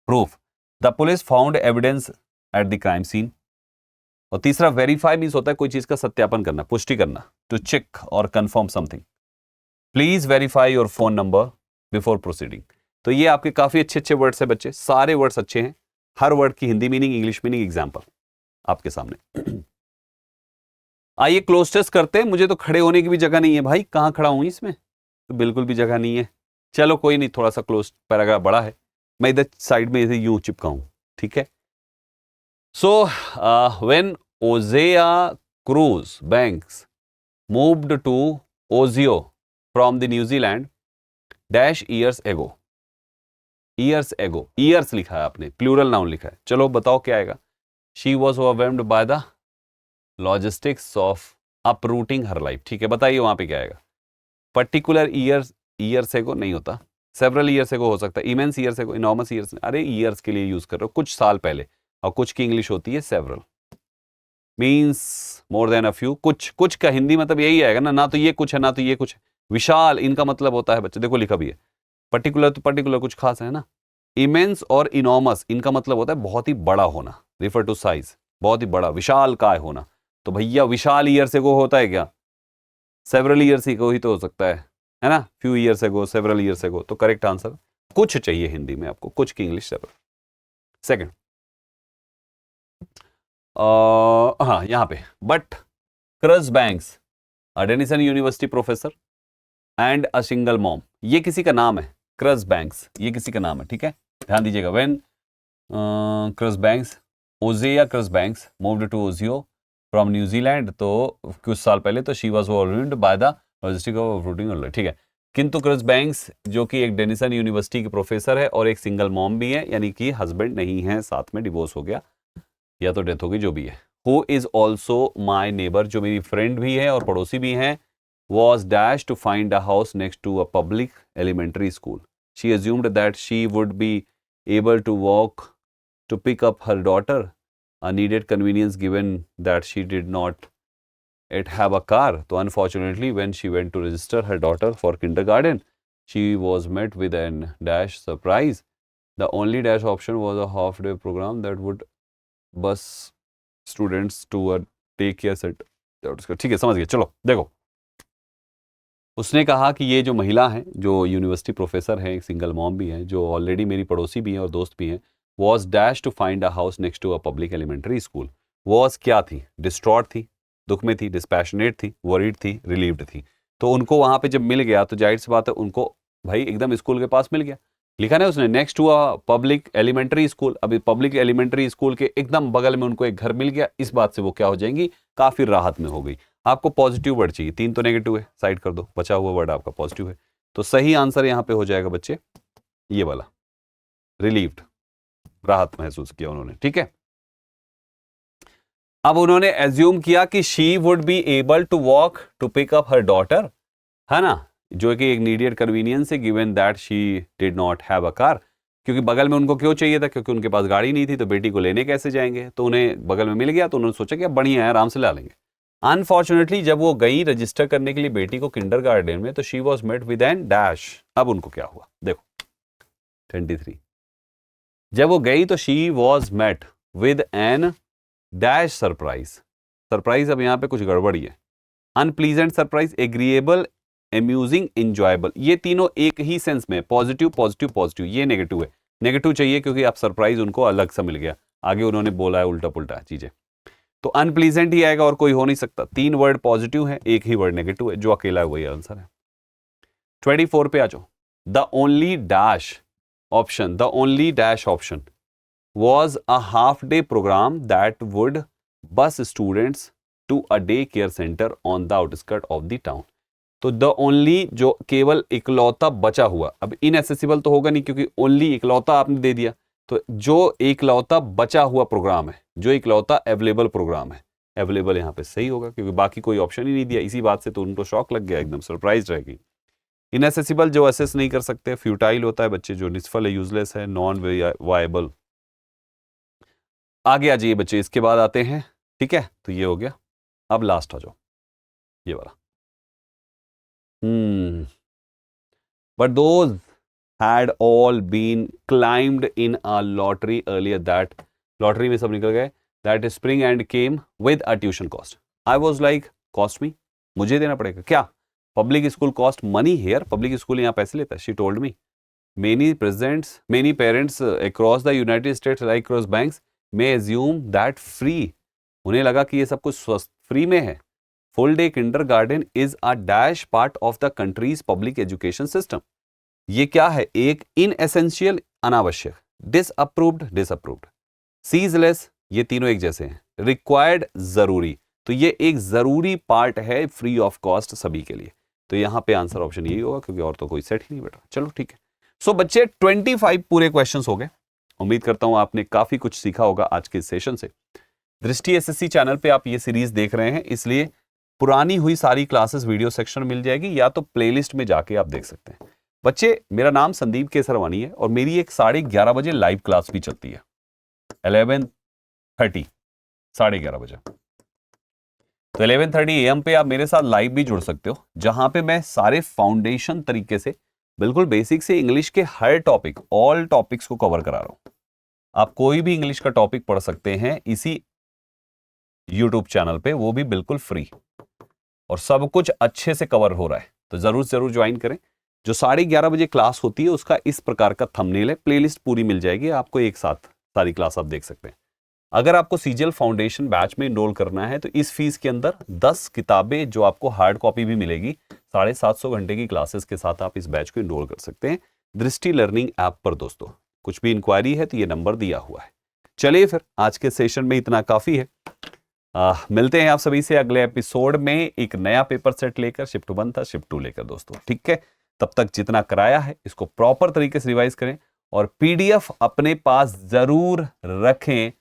proof. The police found evidence at the crime scene. और तीसरा, वेरीफाई मींस होता है कोई चीज का सत्यापन करना, पुष्टि करना, टू चेक और confirm something. Please verify your phone number before proceeding. तो ये आपके काफी अच्छे अच्छे वर्ड्स हैं बच्चे, सारे वर्ड्स अच्छे हैं, हर वर्ड की Hindi meaning, English meaning, example आपके सामने। आइए क्लोज टेस्ट करते हैं। मुझे तो खड़े होने की भी जगह नहीं है भाई, कहां खड़ा हूं इसमें, तो बिल्कुल भी जगह नहीं है। चलो कोई नहीं, थोड़ा सा क्लोज पैराग्राफ बड़ा है, मैं इधर साइड में इसे यूं चिपकाऊं, ठीक है। So when Ojeya Cruz Banks moved to ओजियो from the New Zealand dash years ago. Years ago, years लिखा है आपने, प्लूरल नाउन लिखा है, चलो बताओ क्या आएगा। She was overwhelmed by the logistics of uprooting her life. ठीक है, बताइए वहां पे क्या आएगा। पर्टिकुलर ईयर्स, ईयर्स एगो नहीं होता, सेवरल ईयर्स एगो हो सकता है, immense years ago, enormous years, अरे ईयर्स के लिए यूज कर रहे हो, कुछ साल पहले, और कुछ की इंग्लिश होती है several, means more than a few. कुछ, कुछ का हिंदी मतलब यही आएगा ना, ना तो ये कुछ है ना तो ये कुछ है। विशाल इनका मतलब होता है बच्चे, देखो लिखा भी है। पर्टिकुलर तो पर्टिकुलर कुछ खास है ना। इमेंस और इनॉर्मस इनका मतलब होता है बहुत ही बड़ा होना, रिफर टू साइज, बहुत ही बड़ा, विशाल काय होना। तो भैया विशाल ईयर से को होता है क्या? सेवरल ईयर से को ही तो हो सकता है, है ना, few years ago, several years ago. तो करेक्ट आंसर कुछ चाहिए हिंदी में आपको, कुछ की इंग्लिश सेवरल। सेकंड, हाँ यहाँ पे, but cross banks Denison university professor and a single mom, ये किसी का नाम है। क्रस बैंक्स ये किसी का नाम है, ठीक है, ध्यान दीजिएगा। When Cruz Banks, Ojeya Cruz Banks moved to ओजियो फ्रॉम न्यूजीलैंड, तो कुछ साल पहले तो she was overwhelmed by the logistic of fruiting, ठीक है। किंतु क्रस बैंक्स जो कि एक डेनिसन यूनिवर्सिटी के प्रोफेसर है और एक सिंगल मॉम भी है, यानी कि हस्बैंड नहीं है, साथ में डिवोर्स हो गया या तो डेथ हो गई, जो भी है। Who is also my neighbour, जो मेरी फ्रेंड भी है और पड़ोसी भी हैं, was dashed to find a house next to a public elementary school. She assumed that she would be able to walk to pick up her daughter, a needed convenience given that she did not yet have a car. So unfortunately, when she went to register her daughter for kindergarten, she was met with an dash surprise. The only dash option was a half-day program that would bus students to a daycare center. ठीक है, समझ गए। चलो देखो, उसने कहा कि ये जो महिला है, जो यूनिवर्सिटी प्रोफेसर है, एक सिंगल मॉम भी है, जो ऑलरेडी मेरी पड़ोसी भी है और दोस्त भी हैं, was dash to find a house next to a public elementary school. Was क्या थी? डिस्ट्रॉट थी, दुख में थी, डिस्पैशनेट थी, वरीड थी, रिलीव्ड थी। तो उनको वहां पे जब मिल गया तो जाहिर सी बात है उनको भाई एकदम स्कूल के पास मिल गया। लिखा ना उसने, next to a public elementary school. अभी पब्लिक एलिमेंट्री स्कूल के एकदम बगल में उनको एक घर मिल गया, इस बात से वो क्या हो जाएंगी, काफी राहत में हो गई। आपको पॉजिटिव वर्ड चाहिए, 3 तो नेगेटिव है, साइड कर दो, बचा हुआ वर्ड आपका पॉजिटिव है। तो सही आंसर यहां पे हो जाएगा बच्चे ये वाला, रिलीव्ड, राहत महसूस किया उन्होंने, ठीक है। अब उन्होंने एज्यूम किया कि she would be able to walk to pick up her daughter, है ना, जो कि एक नीडेड कन्वीनियंस है given that she did not have a car. क्योंकि बगल में उनको क्यों चाहिए था, क्योंकि उनके पास गाड़ी नहीं थी, तो बेटी को लेने कैसे जाएंगे, तो उन्हें बगल में मिल गया, तो उन्होंने सोचा कि बढ़िया है, आराम से ला लेंगे। अनफॉर्चुनेटली जब वो गई रजिस्टर करने के लिए बेटी को किंडरगार्टन में, तो she was met with an dash. अब उनको क्या हुआ देखो, 23, जब वो गई तो she was met with an dash surprise. Surprise, अब यहां पे कुछ गड़बड़ी है। Unpleasant surprise, agreeable, amusing, enjoyable, ये तीनों एक ही सेंस में, पॉजिटिव पॉजिटिव पॉजिटिव। ये नेगेटिव है, नेगेटिव चाहिए क्योंकि आप सरप्राइज उनको अलग सा मिल गया, आगे उन्होंने बोला है उल्टा पुल्टा चीजें, तो अनप्लीजेंट ही आएगा और कोई हो नहीं सकता। 3 वर्ड पॉजिटिव है, एक ही वर्ड नेगेटिव है, जो अकेला है वही आंसर है। 24 पे आ जाओ। The only dash option, the only dash option was a half day program that would bus students to a day care center on the outskirts of the town. तो the only जो केवल इकलौता बचा हुआ, अब इनएसेसिबल तो होगा नहीं क्योंकि ओनली इकलौता आपने दे दिया, तो जो इकलौता बचा हुआ प्रोग्राम है, जो इकलौता अवेलेबल प्रोग्राम है, अवेलेबल यहाँ पे सही होगा क्योंकि बाकी कोई ऑप्शन ही नहीं दिया। इसी बात से तो उनको शॉक लग गया, एकदम सरप्राइज रह गई। इनएसेसिबल जो असेस नहीं कर सकते, फ्यूटाइल होता है बच्चे, जो निष्फल है, यूजलेस है, नॉन वायबल। आगे आ जाइए बच्चे, इसके बाद आते हैं, ठीक है, तो ये हो गया। अब लास्ट आ जाओ, ये वाला। But those had all been claimed in a lottery earlier, that lottery में सब निकल गए, that spring and came with a tuition cost. I was like, cost me, मुझे देना पड़ेगा क्या? Public school cost money here, public school यहाँ पैसे लेता है। She told me many parents across the United States like cross banks may assume that free, उन्हें लगा कि ये सब कुछ फ्री में है। Full day kindergarten is a dash part of the countries public education system. ये क्या है? एक इनएसेंशियल, अनावश्यक, डिसअप्रूव्ड, सीजलेस, ये तीनों एक जैसे हैं, रिक्वायर्ड, जरूरी, तो ये एक जरूरी पार्ट है फ्री ऑफ कॉस्ट सभी के लिए। तो यहां पे आंसर ऑप्शन यही होगा क्योंकि और तो कोई सेट ही नहीं बैठा। चलो ठीक है। सो बच्चे 25 पूरे क्वेश्चंस हो गए। उम्मीद करता हूं आपने काफी कुछ सीखा होगा आज के सेशन से। दृष्टि एसएससी चैनल पे आप ये सीरीज देख रहे हैं, इसलिए पुरानी हुई सारी क्लासेस वीडियो सेक्शन मिल जाएगी या तो प्लेलिस्ट में जाके आप देख सकते हैं। बच्चे, मेरा नाम संदीप केसरवानी है और मेरी एक 11:30 बजे लाइव क्लास भी चलती है, 11:30, 11:30 बजे। तो 11:30 AM पे आप मेरे साथ लाइव भी जुड़ सकते हो, जहां पे मैं सारे फाउंडेशन तरीके से बिल्कुल बेसिक से इंग्लिश के हर टॉपिक, ऑल टॉपिक्स को कवर करा रहा हूं। आप कोई भी इंग्लिश का टॉपिक पढ़ सकते हैं इसी YouTube चैनल पे, वो भी बिल्कुल फ्री, और सब कुछ अच्छे से कवर हो रहा है। तो जरूर जरूर ज्वाइन करें। जो 11:30 बजे क्लास होती है उसका इस प्रकार का थंबनेल है, प्लेलिस्ट पूरी मिल जाएगी आपको, एक साथ सारी क्लास आप देख सकते हैं। अगर आपको सीजीएल फाउंडेशन बैच में इनरोल करना है तो इस फीस के अंदर 10 किताबें जो आपको हार्ड कॉपी भी मिलेगी, 750 घंटे की क्लासेस के साथ आप इस बैच को इनरोल कर सकते हैं दृष्टि लर्निंग ऐप पर। दोस्तों कुछ भी इंक्वायरी है तो ये नंबर दिया हुआ है। चलिए फिर आज के सेशन में इतना काफी है। मिलते हैं आप सभी से अगले एपिसोड में एक नया पेपर सेट लेकर। शिफ्ट 1 था, शिफ्ट 2 लेकर दोस्तों, ठीक है। तब तक जितना कराया है इसको प्रॉपर तरीके से रिवाइज करें और पीडीएफ अपने पास जरूर रखें।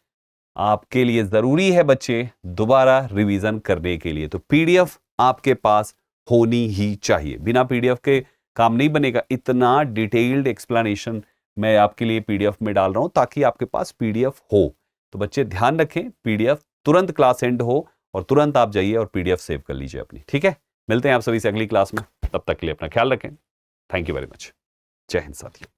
आपके लिए जरूरी है बच्चे दोबारा रिवीजन करने के लिए, तो पीडीएफ आपके पास होनी ही चाहिए। बिना पीडीएफ के काम नहीं बनेगा। इतना डिटेल्ड एक्सप्लेनेशन मैं आपके लिए पीडीएफ में डाल रहा हूं ताकि आपके पास पीडीएफ हो। तो बच्चे ध्यान रखें, पीडीएफ तुरंत क्लास एंड हो और तुरंत आप जाइए और पीडीएफ सेव कर लीजिए अपनी, ठीक है। मिलते हैं आप सभी से अगली क्लास में, तब तक के लिए अपना ख्याल रखें। Thank you very much. जय हिंद साथियों।